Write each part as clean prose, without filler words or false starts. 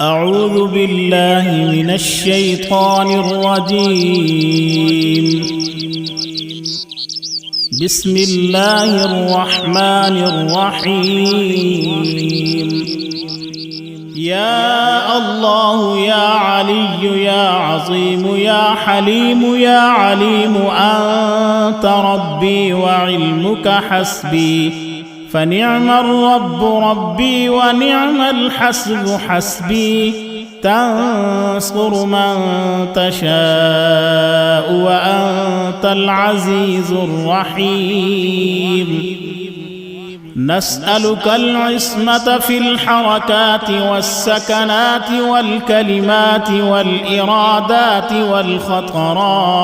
أعوذ بالله من الشيطان الرجيم. بسم الله الرحمن الرحيم. يا الله يا علي يا عظيم يا حليم يا عليم أنت ربي وعلمك حسبي، فنعم الرب ربي ونعم الحسب حسبي. تنصر من تشاء وأنت العزيز الرحيم. نسألك العصمة في الحركات والسكنات والكلمات والإرادات والخطرات،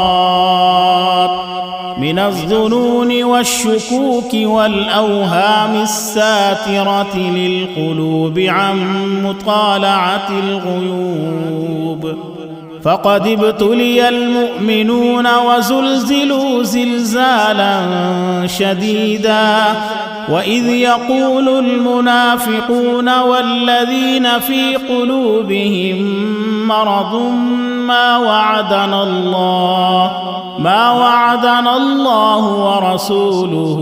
من الظنون والشكوك والأوهام الساترة للقلوب عن مطالعة الغيوب. فقد ابتلي المؤمنون وزلزلوا زلزالا شديدا، وإذ يقول المنافقون والذين في قلوبهم مرض ما وعدنا الله ورسوله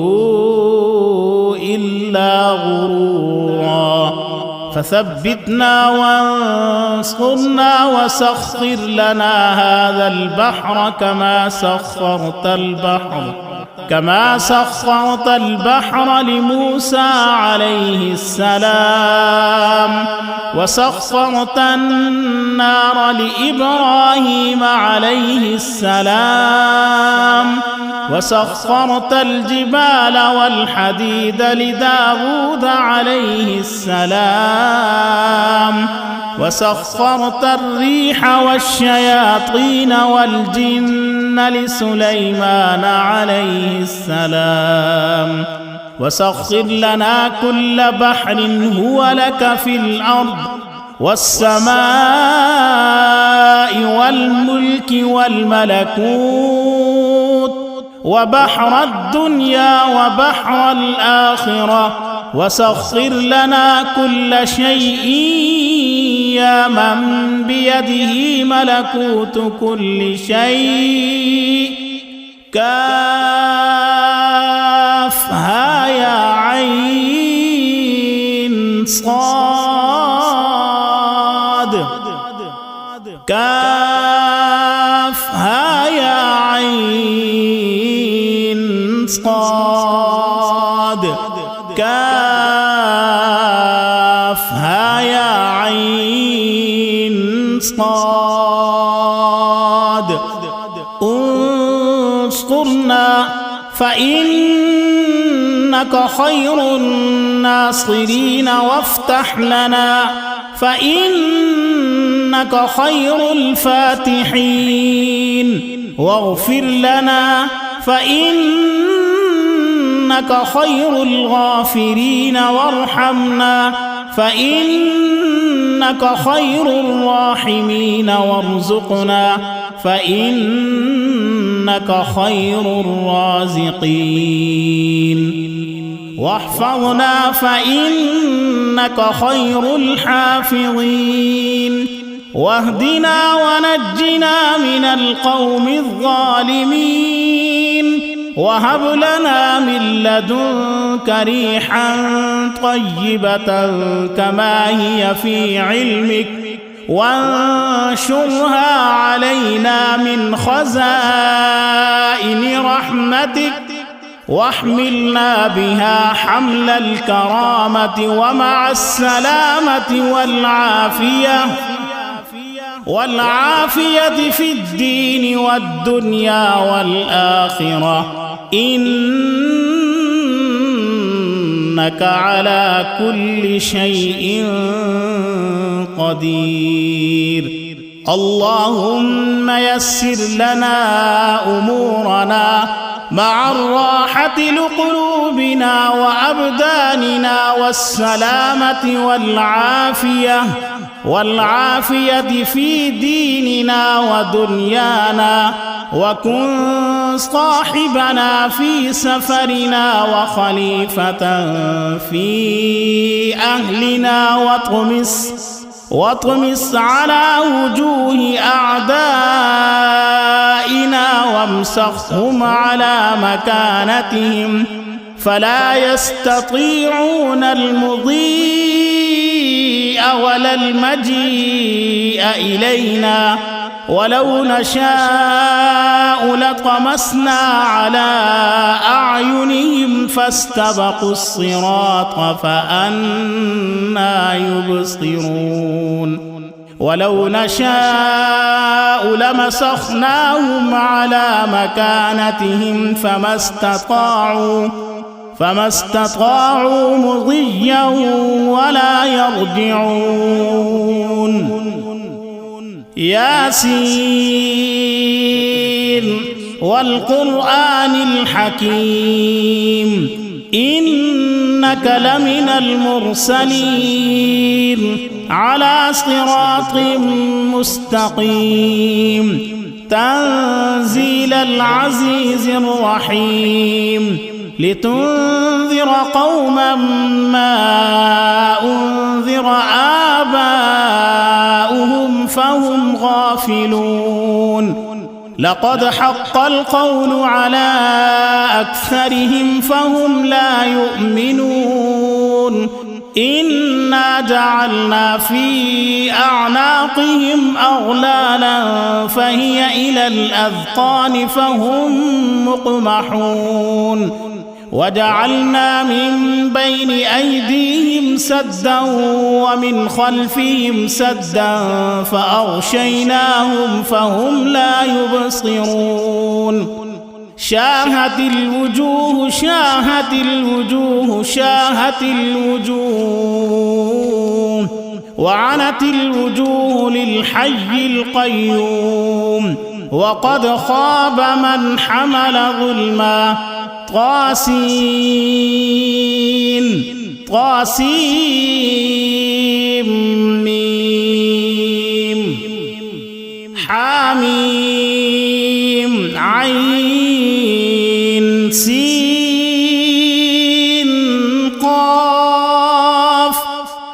إلا غرورا. فثبتنا وانصرنا وسخر لنا هذا البحر كما سخرت البحر لموسى عليه السلام، وسخرت النار لإبراهيم عليه السلام، وسخرت الجبال والحديد لداود عليه السلام، وسخرت الريح والشياطين والجن لسليمان عليه السلام. وسخر لنا كل بحر هو لك في الأرض والسماء والملك والملكوت، وبحر الدنيا وبحر الآخرة. وسخر لنا كل شيء يا من بيده ملكوت كل شيء. كافها يا عين صاد، كافها يا عين صاد، كافها يا عين صاد. انصرنا فإنك خير الناصرين، وافتح لنا فإنك خير الفاتحين، واغفر لنا فإنك خير الغافرين، وارحمنا فإنك خير الراحمين، وارزقنا فإنك خير الرازقين، واحفظنا فإنك خير الحافظين، واهدنا ونجنا من القوم الظالمين، وهب لنا من لدنك ريحا طيبة كما هي في علمك، وانشرها علينا من خزائن رحمتك، واحملنا بها حمل الكرامة ومع السلامة والعافية في الدين والدنيا والآخرة، إنك على كل شيء قدير. اللهم يسر لنا أمورنا مع الراحة لقلوبنا وأبداننا، والسلامة والعافية في ديننا ودنيانا، وكن صاحبنا في سفرنا وخليفة في أهلنا، واطمس على وجوه أعدائنا وامسخهم على مكانتهم فلا يستطيعون المضي ولا المجيء إلينا ولو نشاء لطمسنا على أعينهم فاستبقوا الصراط فأنى يبصرون ولو نشاء لمسخناهم على مكانتهم فما استطاعوا مضيا ولا يرجعون ياسين والقرآن الحكيم إنك لمن المرسلين على صراط مستقيم تنزيل العزيز الرحيم لتنذر قوما ما أنذر آباؤهم فهم غافلون لقد حق القول على أكثرهم فهم لا يؤمنون إنا جعلنا في أعناقهم أغلالا فهي إلى الأذقان فهم مقمحون وجعلنا من بين أيديهم سدا ومن خلفهم سدا فأغشيناهم فهم لا يبصرون شاهت الوجوه وعنت الوجوه للحي القيوم وقد خاب من حمل ظلما طاسيم حاميم عين سين قاف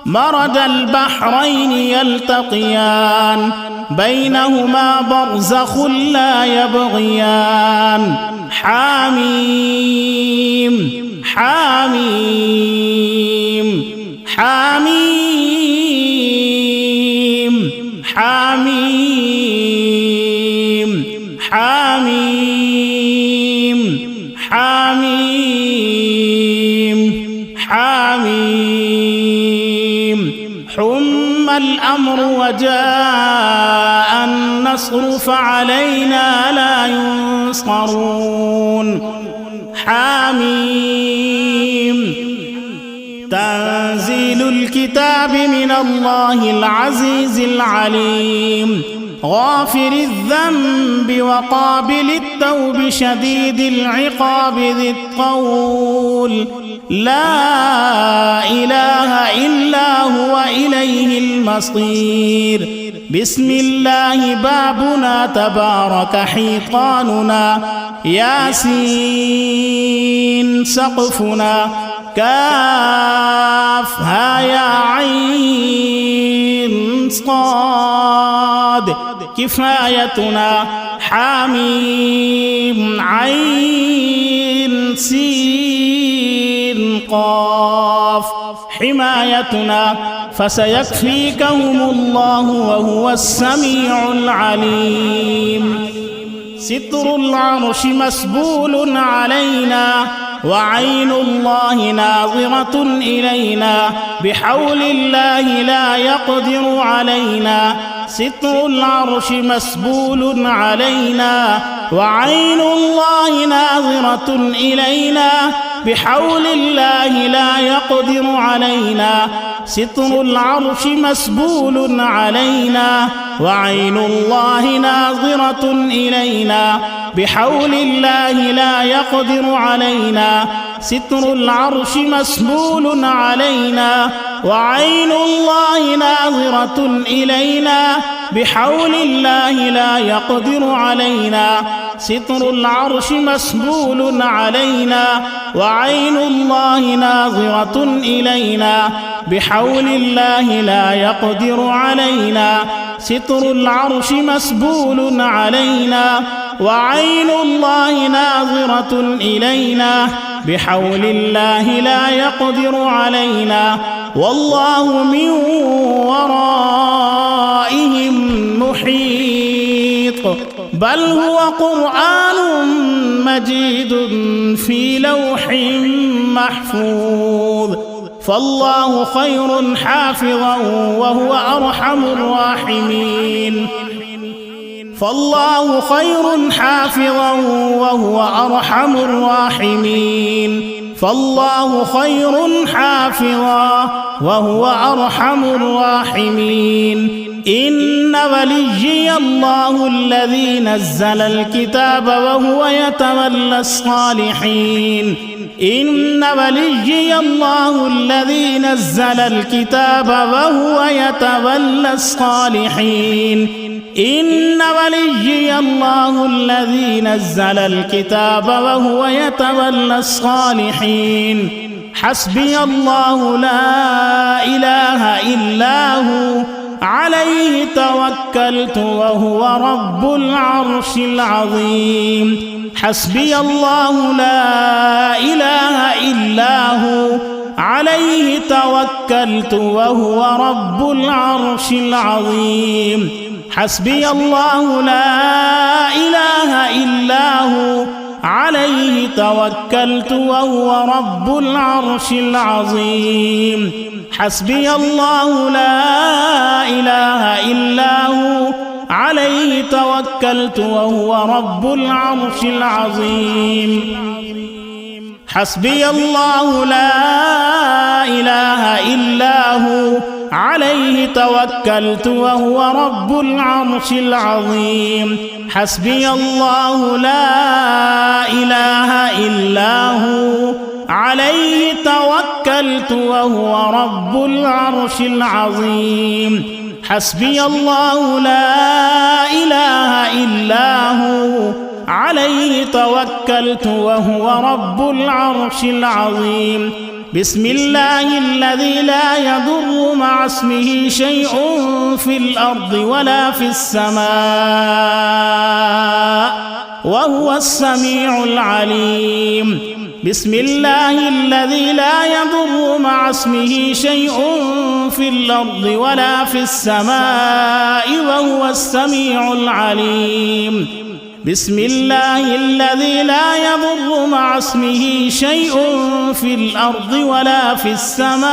مرج البحرين يلتقيان بينهما برزخ لا يبغيان حاميم حم الأمر وجاء النصر فعلينا لا ينصرون حاميم تنزيل الكتاب من الله العزيز العليم غافر الذنب وقابل التوب شديد العقاب ذي الطول لا إله إلا هو إليه المصير بسم الله بابنا تبارك حيطاننا ياسين سقفنا كافها يا عين صاد كفايتنا حميم عين سين قاف حمايتنا فسيكفيكهم الله وهو السميع العليم ستر العرش مسبول علينا وعين الله ناظرة إلينا بحول الله لا يقدر علينا ستر العرش مسبول علينا وعين الله ناظرة إلينا بحول الله لا يقدر علينا ستر العرش مسبول علينا وعين الله ناظرة إلينا بحول الله لا يقدر علينا ستر العرش مسبول علينا وعين الله ناظرة إلينا بحول الله لا يقدر علينا ستر العرش مسبول علينا وعين الله ناظرة إلينا بحول الله لا يقدر علينا ستر العرش مسبول علينا وعين الله ناظرة إلينا بحول الله لا يقدر علينا والله من ورائهم محيط بل هو قرآن مجيد في لوح محفوظ فالله خير حافظا وهو أرحم الراحمين فالله خير حافظا وهو أرحم الراحمين فالله خير حافظا وهو أرحم الراحمين إن وليي الله الذي نزل الكتاب وهو يتولى الصالحين إن وليي الله الذي نزل الكتاب وهو يتولى الصالحين إن وليي الله الذي نزل الكتاب وهو يتولى الصالحين حسبي الله لا إله إلا هو عليه توكلت وهو رب العرش العظيم حسبي الله لا إله إلا هو عليه توكلت وهو رب العرش العظيم حسبي الله لا إله إلا هو عليه توكلت وهو رب العرش العظيم حسبي الله لا إله إلا هو عليه توكلت وهو رب العرش العظيم حسبي الله لا إله إلا هو عليه توكلت وهو رب العرش العظيم حسبي الله لا إله إلا هو عليه توكلت وهو رب العرش العظيم حسبي الله لا إله إلا هو عليه توكلت وهو رب العرش العظيم بسم الله الذي لا يضر مع اسمه شيء في الأرض ولا في السماء وهو السميع العليم بسم الله الذي لا يضر مع اسمه شيء في الأرض ولا في السماء وهو السميع العليم بسم الله الذي لا يضر مع اسمه شيء في الأرض ولا في السماء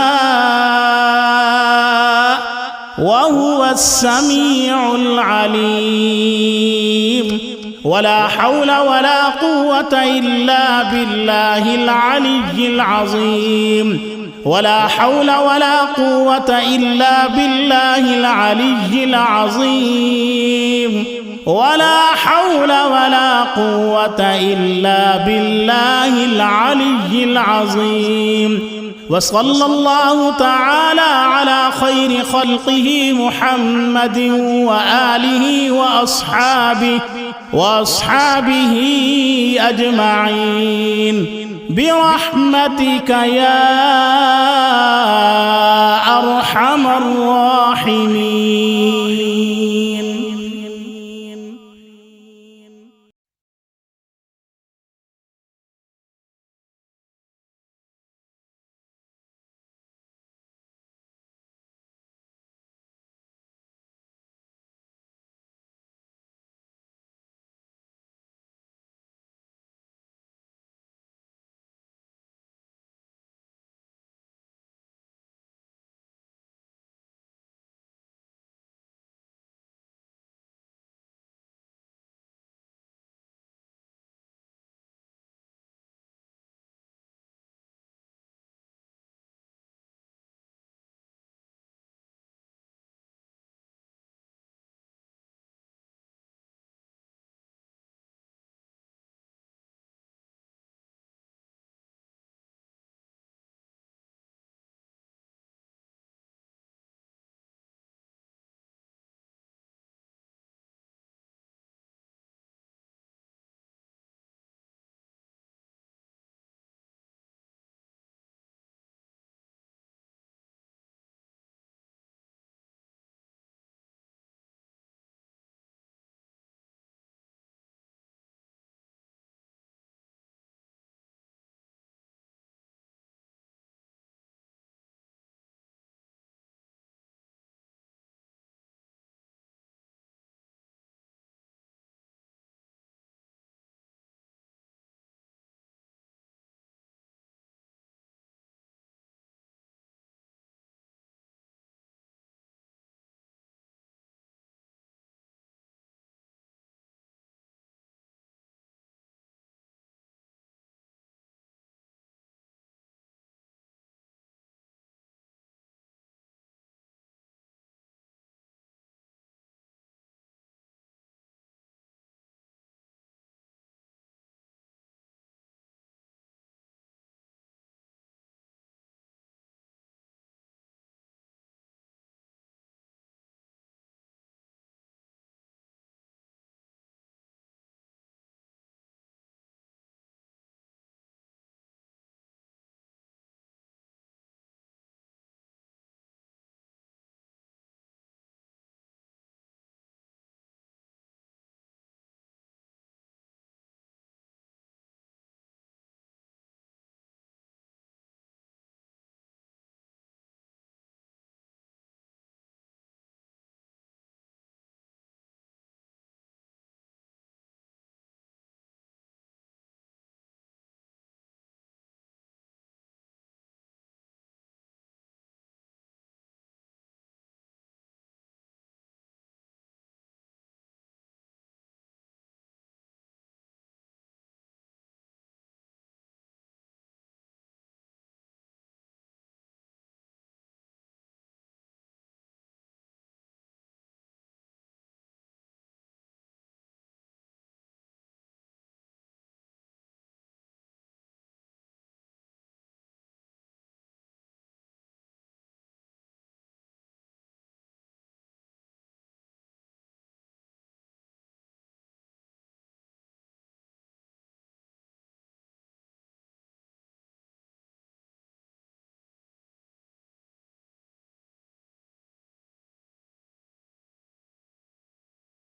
وهو السميع العليم ولا حول ولا قوة إلا بالله العلي العظيم ولا حول ولا قوة إلا بالله العلي العظيم ولا حول ولا قوة إلا بالله العلي العظيم وصلى الله تعالى على خير خلقه محمد وآله وأصحابه أجمعين برحمتك يا أرحم الراحمين.